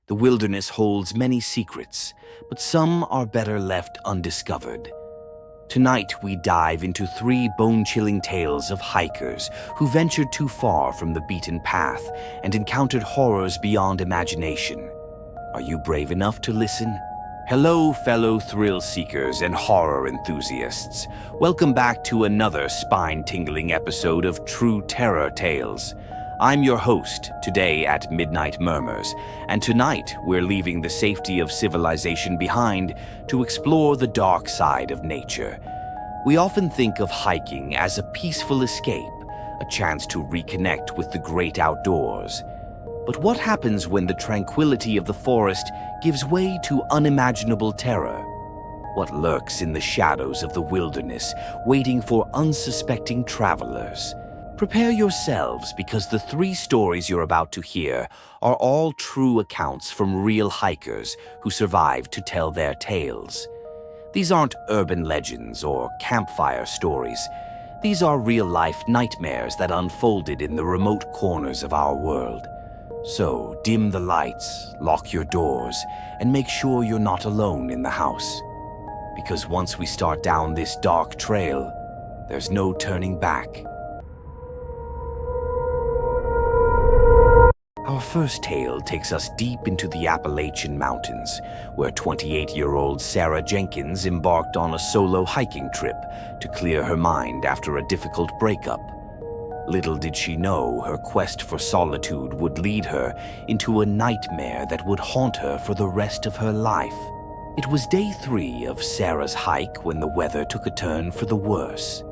The wilderness holds many secrets, but some are better left undiscovered. Tonight, we dive into 3 bone-chilling tales of hikers who ventured too far from the beaten path and encountered horrors beyond imagination. Are you brave enough to listen? Hello, fellow thrill seekers and horror enthusiasts. Welcome back to another spine-tingling episode of True Terror Tales. I'm your host, today at Midnight Murmurs, and tonight we're leaving the safety of civilization behind to explore the dark side of nature. We often think of hiking as a peaceful escape, a chance to reconnect with the great outdoors. But what happens when the tranquility of the forest gives way to unimaginable terror? What lurks in the shadows of the wilderness, waiting for unsuspecting travelers? Prepare yourselves, because the 3 stories you're about to hear are all true accounts from real hikers who survived to tell their tales. These aren't urban legends or campfire stories. These are real-life nightmares that unfolded in the remote corners of our world. So, dim the lights, lock your doors, and make sure you're not alone in the house. Because once we start down this dark trail, there's no turning back. Our first tale takes us deep into the Appalachian Mountains, where 28-year-old Sarah Jenkins embarked on a solo hiking trip to clear her mind after a difficult breakup. Little did she know her quest for solitude would lead her into a nightmare that would haunt her for the rest of her life. It was day 3 of Sarah's hike when the weather took a turn for the worse.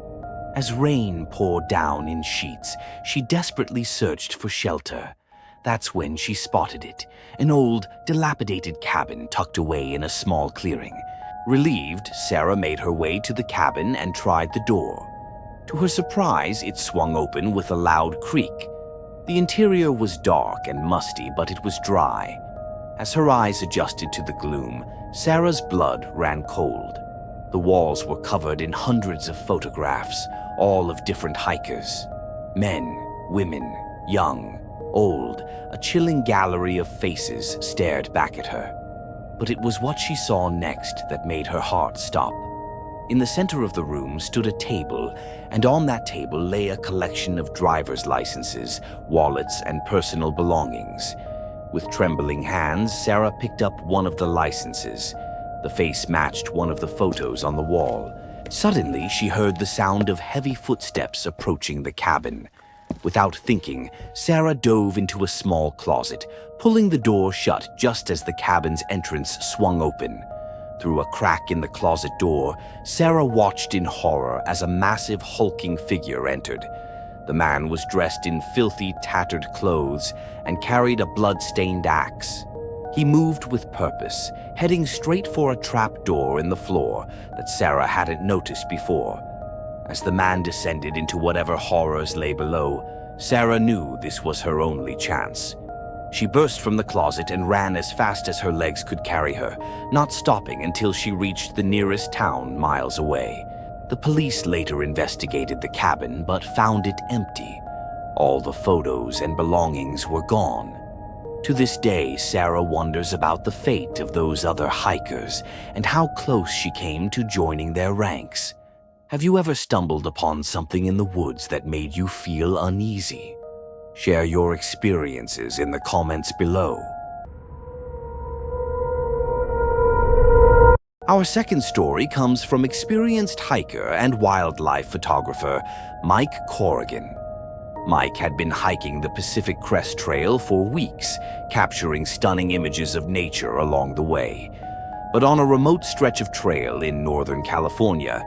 As rain poured down in sheets, she desperately searched for shelter. That's when she spotted it, an old, dilapidated cabin tucked away in a small clearing. Relieved, Sarah made her way to the cabin and tried the door. To her surprise, it swung open with a loud creak. The interior was dark and musty, but it was dry. As her eyes adjusted to the gloom, Sarah's blood ran cold. The walls were covered in hundreds of photographs, all of different hikers. Men, women, young, old, a chilling gallery of faces stared back at her. But it was what she saw next that made her heart stop. In the center of the room stood a table, and on that table lay a collection of driver's licenses, wallets, and personal belongings. With trembling hands, Sarah picked up one of the licenses. The face matched one of the photos on the wall. Suddenly, she heard the sound of heavy footsteps approaching the cabin. Without thinking, Sarah dove into a small closet, pulling the door shut just as the cabin's entrance swung open. Through a crack in the closet door, Sarah watched in horror as a massive, hulking figure entered. The man was dressed in filthy, tattered clothes and carried a blood-stained axe. He moved with purpose, heading straight for a trap door in the floor that Sarah hadn't noticed before. As the man descended into whatever horrors lay below, Sarah knew this was her only chance. She burst from the closet and ran as fast as her legs could carry her, not stopping until she reached the nearest town miles away. The police later investigated the cabin but found it empty. All the photos and belongings were gone. To this day, Sarah wonders about the fate of those other hikers and how close she came to joining their ranks. Have you ever stumbled upon something in the woods that made you feel uneasy? Share your experiences in the comments below. Our second story comes from experienced hiker and wildlife photographer Mike Corrigan. Mike had been hiking the Pacific Crest Trail for weeks, capturing stunning images of nature along the way. But on a remote stretch of trail in Northern California,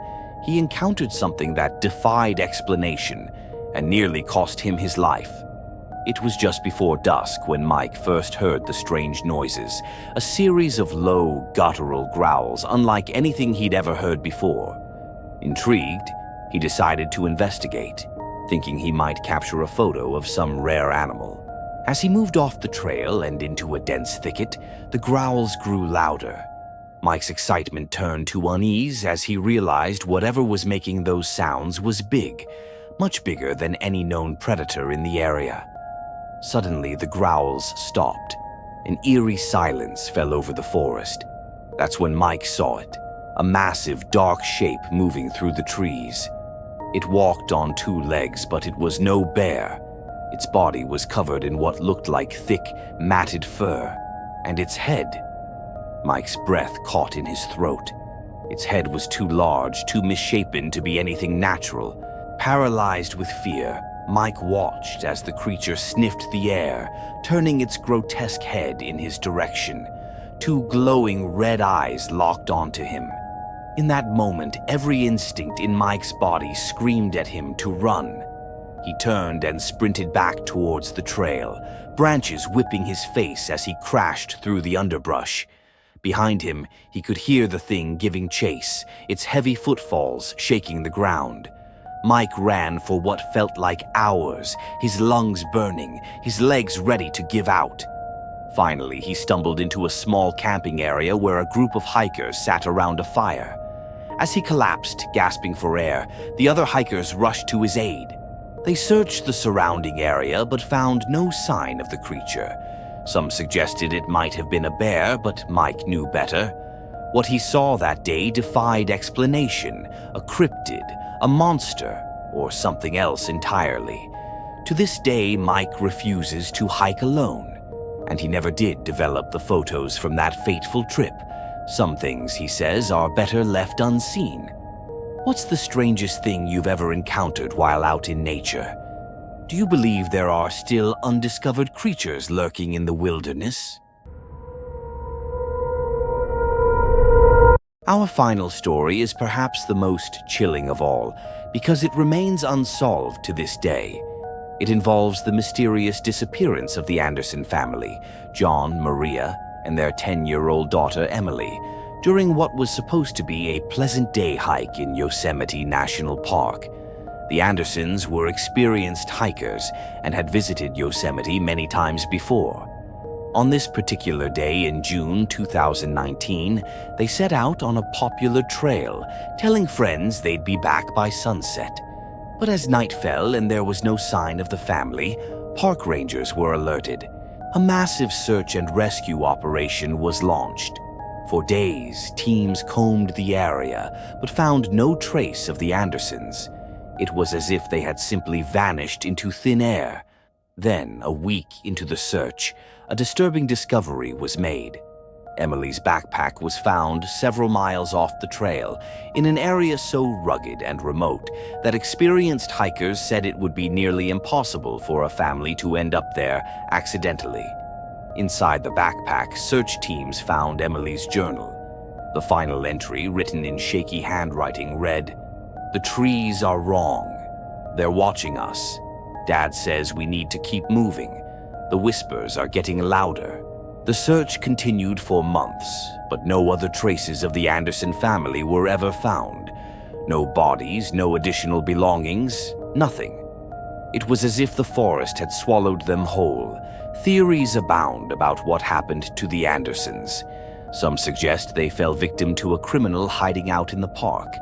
he encountered something that defied explanation and nearly cost him his life. It was just before dusk when Mike first heard the strange noises, a series of low, guttural growls unlike anything he'd ever heard before. Intrigued, he decided to investigate, thinking he might capture a photo of some rare animal. As he moved off the trail and into a dense thicket, the growls grew louder. Mike's excitement turned to unease as he realized whatever was making those sounds was big, much bigger than any known predator in the area. Suddenly, the growls stopped. An eerie silence fell over the forest. That's when Mike saw it, a massive dark shape moving through the trees. It walked on two legs, but it was no bear. Its body was covered in what looked like thick, matted fur, and its head. Mike's breath caught in his throat. Its head was too large, too misshapen to be anything natural. Paralyzed with fear, Mike watched as the creature sniffed the air, turning its grotesque head in his direction. Two glowing red eyes locked onto him. In that moment, every instinct in Mike's body screamed at him to run. He turned and sprinted back towards the trail, branches whipping his face as he crashed through the underbrush. Behind him, he could hear the thing giving chase, its heavy footfalls shaking the ground. Mike ran for what felt like hours, his lungs burning, his legs ready to give out. Finally, he stumbled into a small camping area where a group of hikers sat around a fire. As he collapsed, gasping for air, the other hikers rushed to his aid. They searched the surrounding area but found no sign of the creature. Some suggested it might have been a bear, but Mike knew better. What he saw that day defied explanation, a cryptid, a monster, or something else entirely. To this day, Mike refuses to hike alone, and he never did develop the photos from that fateful trip. Some things, he says, are better left unseen. What's the strangest thing you've ever encountered while out in nature? Do you believe there are still undiscovered creatures lurking in the wilderness? Our final story is perhaps the most chilling of all, because it remains unsolved to this day. It involves the mysterious disappearance of the Anderson family, John, Maria, and their 10-year-old daughter Emily, during what was supposed to be a pleasant day hike in Yosemite National Park. The Andersons were experienced hikers and had visited Yosemite many times before. On this particular day in June 2019, they set out on a popular trail, telling friends they'd be back by sunset. But as night fell and there was no sign of the family, park rangers were alerted. A massive search and rescue operation was launched. For days, teams combed the area, but found no trace of the Andersons. It was as if they had simply vanished into thin air. Then, a week into the search, a disturbing discovery was made. Emily's backpack was found several miles off the trail, in an area so rugged and remote that experienced hikers said it would be nearly impossible for a family to end up there accidentally. Inside the backpack, search teams found Emily's journal. The final entry, written in shaky handwriting, read, "The trees are wrong. They're watching us. Dad says we need to keep moving. The whispers are getting louder." The search continued for months, but no other traces of the Anderson family were ever found. No bodies, no additional belongings, nothing. It was as if the forest had swallowed them whole. Theories abound about what happened to the Andersons. Some suggest they fell victim to a criminal hiding out in the park.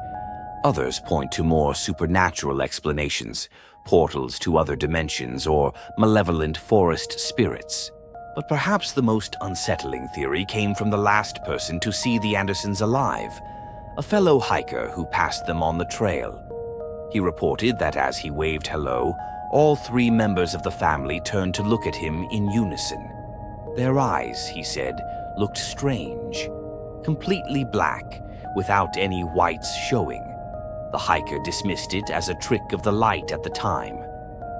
Others point to more supernatural explanations, portals to other dimensions, or malevolent forest spirits. But perhaps the most unsettling theory came from the last person to see the Andersons alive, a fellow hiker who passed them on the trail. He reported that as he waved hello, all three members of the family turned to look at him in unison. Their eyes, he said, looked strange, completely black, without any whites showing. The hiker dismissed it as a trick of the light at the time.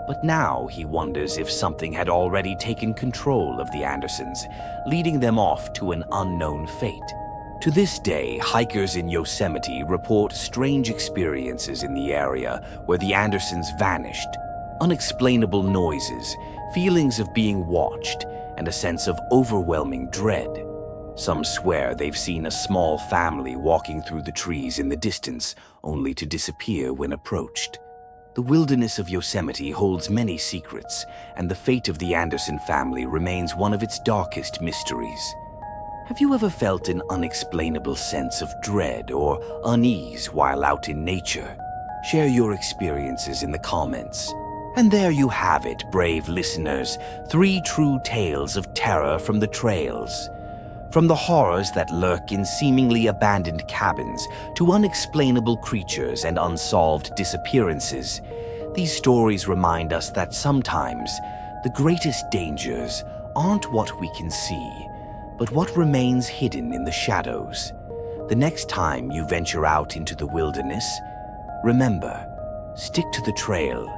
But now he wonders if something had already taken control of the Andersons, leading them off to an unknown fate. To this day, hikers in Yosemite report strange experiences in the area where the Andersons vanished. Unexplainable noises, feelings of being watched, and a sense of overwhelming dread. Some swear they've seen a small family walking through the trees in the distance, only to disappear when approached. The wilderness of Yosemite holds many secrets, and the fate of the Anderson family remains one of its darkest mysteries. Have you ever felt an unexplainable sense of dread or unease while out in nature? Share your experiences in the comments. And there you have it, brave listeners, 3 true tales of terror from the trails. From the horrors that lurk in seemingly abandoned cabins to unexplainable creatures and unsolved disappearances, these stories remind us that sometimes the greatest dangers aren't what we can see, but what remains hidden in the shadows. The next time you venture out into the wilderness, remember, stick to the trail,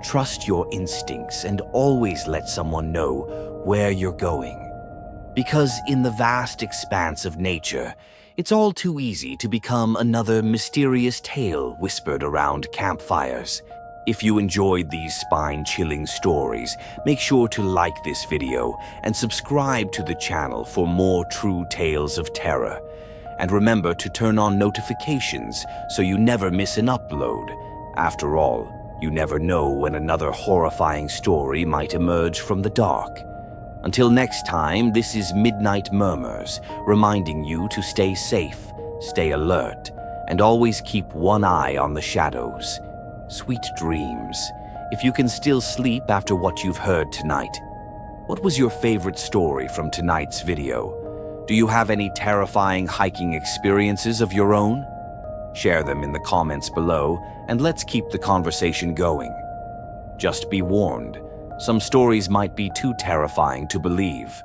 trust your instincts, and always let someone know where you're going. Because in the vast expanse of nature, it's all too easy to become another mysterious tale whispered around campfires. If you enjoyed these spine-chilling stories, make sure to like this video and subscribe to the channel for more true tales of terror. And remember to turn on notifications so you never miss an upload. After all, you never know when another horrifying story might emerge from the dark. Until next time, this is Midnight Murmurs, reminding you to stay safe, stay alert, and always keep one eye on the shadows. Sweet dreams. If you can still sleep after what you've heard tonight, what was your favorite story from tonight's video? Do you have any terrifying hiking experiences of your own? Share them in the comments below, and let's keep the conversation going. Just be warned, some stories might be too terrifying to believe.